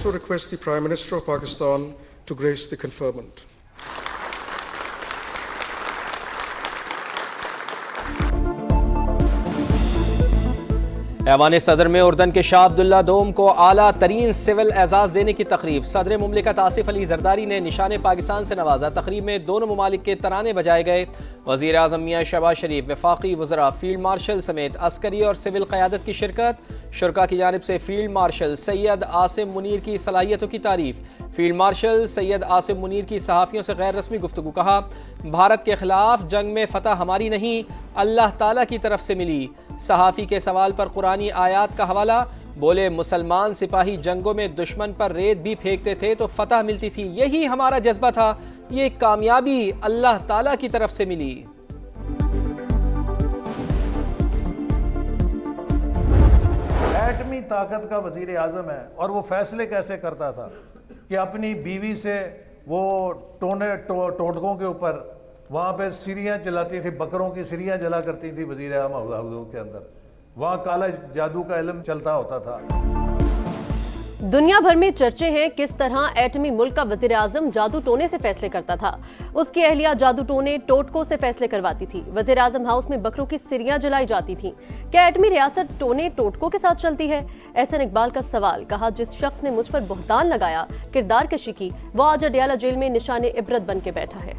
also request the Prime Minister of Pakistan to grace the conferment. ایوان صدر میں اردن کے شاہ عبداللہ دوم کو اعلیٰ ترین سول اعزاز دینے کی تقریب. صدر مملکت آصف علی زرداری نے نشان پاکستان سے نوازا. تقریب میں دونوں ممالک کے ترانے بجائے گئے. وزیر اعظم میاں شہباز شریف، وفاقی وزراء، فیلڈ مارشل سمیت عسکری اور سول قیادت کی شرکت. شرکاء کی جانب سے فیلڈ مارشل سید عاصم منیر کی صلاحیتوں کی تعریف. فیلڈ مارشل سید عاصم منیر کی صحافیوں سے غیر رسمی گفتگو. کہا، بھارت کے خلاف جنگ میں فتح ہماری نہیں، اللہ تعالیٰ کی طرف سے ملی. صحافی کے سوال پر قرآنی آیات کا حوالہ. بولے، مسلمان سپاہی جنگوں میں دشمن پر ریت بھی پھینکتے تھے تو فتح ملتی تھی، یہی ہمارا جذبہ تھا، یہ کامیابی اللہ تعالیٰ کی طرف سے ملی. ایٹمی طاقت کا وزیر اعظم ہے اور وہ فیصلے کیسے کرتا تھا کہ اپنی بیوی سے وہ ٹوٹکوں کے اوپر وہاں پہ سیریاں جلاتی تھی، بکروں کی سیریاں جلا کرتی تھی وزیر اعظم حضور کے اندر. وہاں کالا جادو کا علم چلتا ہوتا تھا. دنیا بھر میں چرچے ہیں کس طرح ایٹمی ملک کا وزیر اعظم جادو ٹونے سے فیصلے کرتا تھا. اس کی اہلیہ جادو ٹونے ٹوٹکوں سے فیصلے کرواتی تھی. وزیر اعظم ہاؤس میں بکروں کی سیریاں جلائی جاتی تھیں. کیا ایٹمی ریاست ٹونے ٹوٹکوں کے ساتھ چلتی ہے؟ احسن اقبال کا سوال. کہا، جس شخص نے مجھ پر بہتان لگایا، کردار کشی کی، وہ آج اڈیالہ جیل میں نشان عبرت بن کے بیٹھا ہے.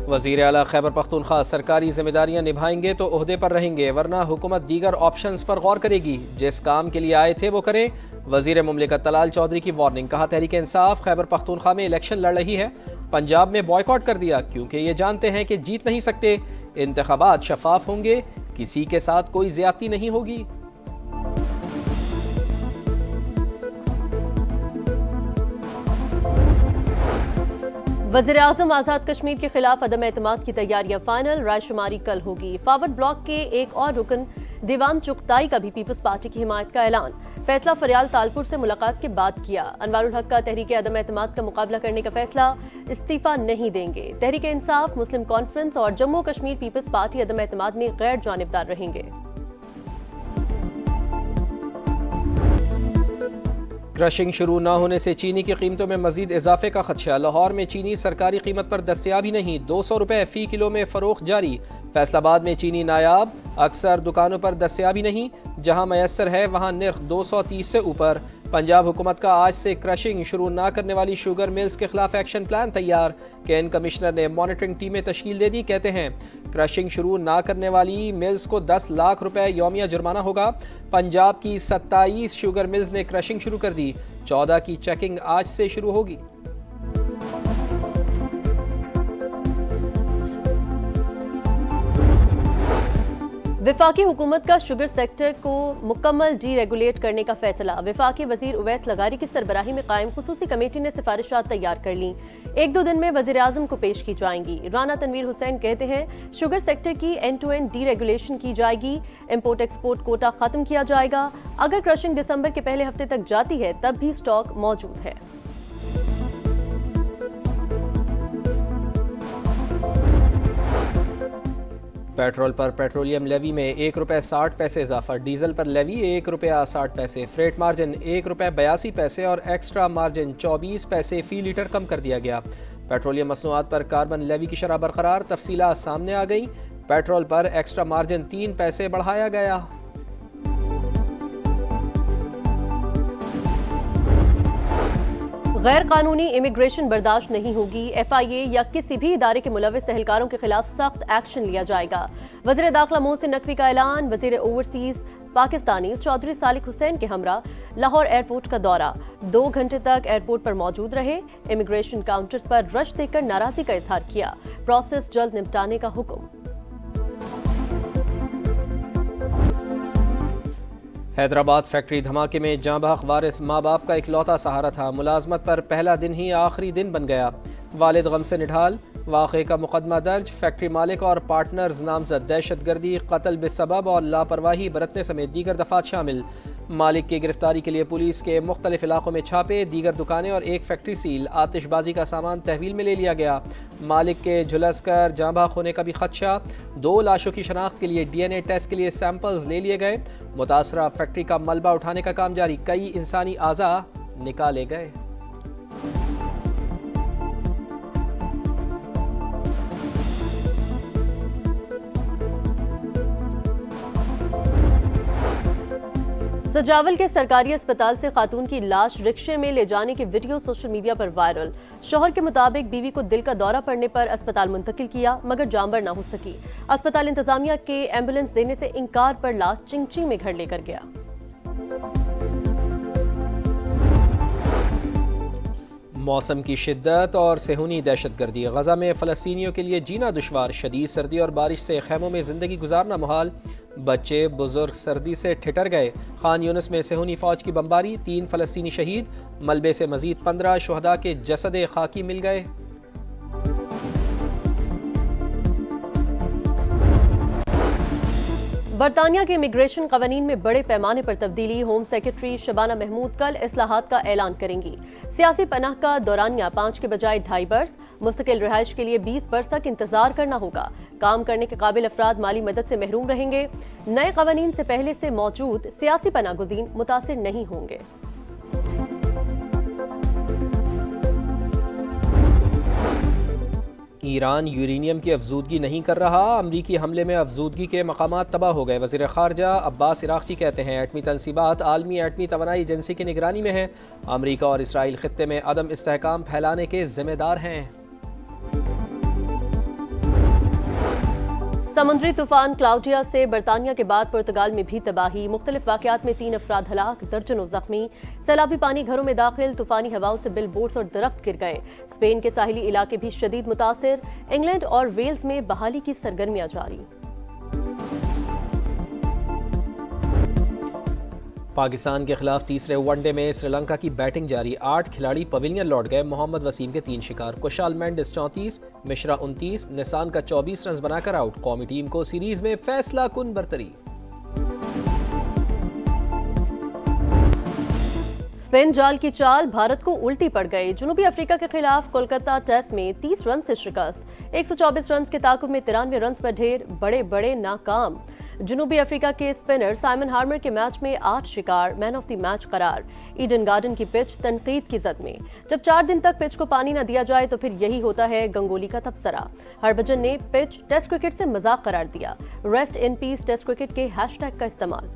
وزیر اعلیٰ خیبر پختونخوا سرکاری ذمہ داریاں نبھائیں گے تو عہدے پر رہیں گے، ورنہ حکومت دیگر آپشنز پر غور کرے گی. جس کام کے لیے آئے تھے وہ کریں. وزیر مملکت طلال چودھری کی وارننگ. کہا، تحریک انصاف خیبر پختونخوا میں الیکشن لڑ رہی ہے. پنجاب میں بائیکاٹ کر دیا کیونکہ یہ جانتے ہیں کہ جیت نہیں سکتے. انتخابات شفاف ہوں گے، کسی کے ساتھ کوئی زیادتی نہیں ہوگی. وزیر اعظم آزاد کشمیر کے خلاف عدم اعتماد کی تیاریاں فائنل. رائے شماری کل ہوگی. فارورڈ بلاک کے ایک اور رکن دیوان چغتائی کا بھی پیپلز پارٹی کی حمایت کا اعلان. فیصلہ فریال تالپور سے ملاقات کے بعد کیا. انوار الحق کا تحریک عدم اعتماد کا مقابلہ کرنے کا فیصلہ، استعفیٰ نہیں دیں گے. تحریک انصاف، مسلم کانفرنس اور جموں کشمیر پیپلز پارٹی عدم اعتماد میں غیر جانبدار رہیں گے. کرشنگ شروع نہ ہونے سے چینی کی قیمتوں میں مزید اضافے کا خدشہ. لاہور میں چینی سرکاری قیمت پر دستیاب ہی نہیں، 200 روپے فی کلو میں فروخت جاری. فیصل آباد میں چینی نایاب، اکثر دکانوں پر دستیاب ہی نہیں، جہاں میسر ہے وہاں نرخ 230 سے اوپر. پنجاب حکومت کا آج سے کرشنگ شروع نہ کرنے والی شوگر ملز کے خلاف ایکشن پلان تیار. کین کمشنر نے مانیٹرنگ ٹیمیں تشکیل دے دی. کہتے ہیں کرشنگ شروع نہ کرنے والی ملز کو 10 لاکھ روپے یومیہ جرمانہ ہوگا. پنجاب کی 27 شوگر ملز نے کرشنگ شروع کر دی. 14 کی چیکنگ آج سے شروع ہوگی. وفاقی حکومت کا شوگر سیکٹر کو مکمل ڈی ریگولیٹ کرنے کا فیصلہ. وفاقی وزیر اویس لغاری کی سربراہی میں قائم خصوصی کمیٹی نے سفارشات تیار کر لیں. 1-2 دن میں وزیر اعظم کو پیش کی جائیں گی. رانا تنویر حسین کہتے ہیں شوگر سیکٹر کی end to end deregulation کی جائے گی. امپورٹ ایکسپورٹ کوٹا ختم کیا جائے گا. اگر کرشنگ دسمبر کے پہلے ہفتے تک جاتی ہے تب بھی سٹاک موجود ہے. پیٹرول پر پیٹرولیم لیوی میں 1 روپے 60 پیسے اضافہ. ڈیزل پر لیوی 1 روپیہ 60 پیسے. فریٹ مارجن 1 روپے 82 پیسے اور ایکسٹرا مارجن 24 پیسے فی لیٹر کم کر دیا گیا. پیٹرولیم مصنوعات پر کاربن لیوی کی شرح برقرار. تفصیلات سامنے آ گئی. پیٹرول پر ایکسٹرا مارجن 3 پیسے بڑھایا گیا. غیر قانونی امیگریشن برداشت نہیں ہوگی. ایف آئی اے یا کسی بھی ادارے کے ملوث اہلکاروں کے خلاف سخت ایکشن لیا جائے گا. وزیر داخلہ محسن نقوی کا اعلان. وزیر اوورسیز پاکستانی چودھری صالح حسین کے ہمراہ لاہور ایئرپورٹ کا دورہ. 2 گھنٹے تک ایئرپورٹ پر موجود رہے. امیگریشن کاؤنٹرز پر رش دیکھ کر ناراضی کا اظہار کیا. پروسیس جلد نمٹانے کا حکم. حیدرآباد فیکٹری دھماکے میں جاں بحق وارث ماں باپ کا اکلوتا سہارا تھا. ملازمت پر پہلا دن ہی آخری دن بن گیا. والد غم سے نڈھال. واقعے کا مقدمہ درج. فیکٹری مالک اور پارٹنرز نامزد. دہشت گردی، قتل بسبب اور لاپرواہی برتنے سمیت دیگر دفعات شامل. مالک کی گرفتاری کے لیے پولیس کے مختلف علاقوں میں چھاپے، دیگر دکانیں اور ایک فیکٹری سیل، آتش بازی کا سامان تحویل میں لے لیا گیا۔ مالک کے جھلس کر جاں بحق ہونے کا بھی خدشہ، 2 لاشوں کی شناخت کے لیے DNA ٹیسٹ کے لیے سیمپلز لے لیے گئے۔ متاثرہ فیکٹری کا ملبہ اٹھانے کا کام جاری، کئی انسانی اعضاء نکالے گئے۔ سجاول کے سرکاری اسپتال سے خاتون کی لاش رکشے میں لے جانے کی ویڈیو سوشل میڈیا پر وائرل۔ شوہر کے مطابق بیوی کو دل کا دورہ پڑنے پر اسپتال منتقل کیا مگر جاں بر نہ ہو سکی۔ اسپتال انتظامیہ کے ایمبولینس دینے سے انکار پر لاش چنگ میں گھر لے کر گیا۔ موسم کی شدت اور صہیونی دہشت گردی، غزہ میں فلسطینیوں کے لیے جینا دشوار، شدید سردی اور بارش سے خیموں میں زندگی گزارنا محال، بچے بزرگ سردی سے ٹھٹر گئے۔ خان یونس میں صہیونی فوج کی بمباری، 3 فلسطینی شہید، ملبے سے مزید 15 شہداء کے جسد خاکی مل گئے۔ برطانیہ کے امیگریشن قوانین میں بڑے پیمانے پر تبدیلی، ہوم سیکرٹری شبانہ محمود کل اصلاحات کا اعلان کریں گی۔ سیاسی پناہ کا دورانیہ 5 کے بجائے 2.5 برس، مستقل رہائش کے لیے 20 برس تک انتظار کرنا ہوگا۔ کام کرنے کے قابل افراد مالی مدد سے محروم رہیں گے۔ نئے قوانین سے پہلے سے موجود سیاسی پناہ گزین متاثر نہیں ہوں گے۔ ایران یورینیم کی افزودگی نہیں کر رہا، امریکی حملے میں افزودگی کے مقامات تباہ ہو گئے۔ وزیر خارجہ عباس عراقچی کہتے ہیں ایٹمی تنصیبات عالمی ایٹمی توانائی ایجنسی کی نگرانی میں ہیں، امریکہ اور اسرائیل خطے میں عدم استحکام پھیلانے کے ذمہ دار ہیں۔ سمندری طوفان کلاؤڈیا سے برطانیہ کے بعد پرتگال میں بھی تباہی، مختلف واقعات میں 3 افراد ہلاک، درجنوں زخمی، سیلابی پانی گھروں میں داخل، طوفانی ہواؤں سے بل بورڈز اور درخت گر گئے۔ اسپین کے ساحلی علاقے بھی شدید متاثر، انگلینڈ اور ویلز میں بحالی کی سرگرمیاں جاری۔ پاکستان کے خلاف تیسرے ون ڈے میں سری لنکا کی بیٹنگ جاری، 8 کھلاڑی پویلین لوٹ گئے، محمد وسیم کے 3 شکار، کشال مینڈس 34، مشرا 29، نسان کا 24 رنز بنا کر آؤٹ، قومی ٹیم کو سیریز میں فیصلہ کن برتری۔ اسپن جال کی چال بھارت کو الٹی پڑ گئی، جنوبی افریقہ کے خلاف کولکتہ ٹیسٹ میں 30 رن سے شکست، 124 رنز کے تعاقب میں 93 رنز پر ڈھیر، بڑے ناکام۔ جنوبی افریقہ کے اسپنر سائمن ہارمر کے میچ میں 8 شکار، مین آف دی میچ قرار۔ ایڈن گارڈن کی پچ تنقید کی زد میں، جب 4 دن تک پچ کو پانی نہ دیا جائے تو پھر یہی ہوتا ہے گنگولی کا تبصرہ۔ ہربھجن نے پچ ٹیسٹ کرکٹ سے مذاق قرار دیا، rest in peace test cricket کے ہیش ٹیگ کا استعمال۔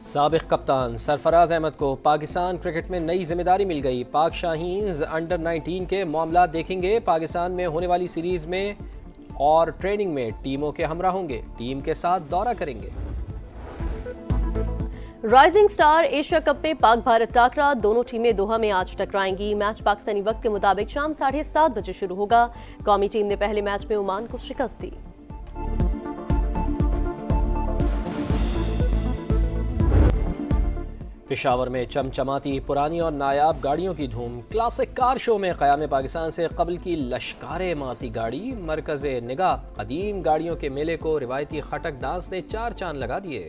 سابق کپتان سرفراز احمد کو پاکستان کرکٹ میں نئی ذمہ داری مل گئی، پاک شاہینز انڈر 19 کے معاملات دیکھیں گے، پاکستان میں ہونے والی سیریز میں اور ٹریننگ میں ٹیموں کے ہمراہ ہوں گے، ٹیم کے ساتھ دورہ کریں گے۔ رائزنگ سٹار ایشیا کپ میں پاک بھارت ٹاکرا، دونوں ٹیمیں دوحہ میں آج ٹکرائیں گی، میچ پاکستانی وقت کے مطابق شام 7:30 بجے شروع ہوگا۔ قومی ٹیم نے پہلے میچ میں عمان کو شکست دی۔ پشاور میں چمچماتی پرانی اور نایاب گاڑیوں کی دھوم، کلاسک کار شو میں قیام پاکستان سے قبل کی لشکاریں مارتی گاڑی مرکز نگاہ، قدیم گاڑیوں کے میلے کو روایتی خٹک ڈانس نے 4 چاند لگا دیے۔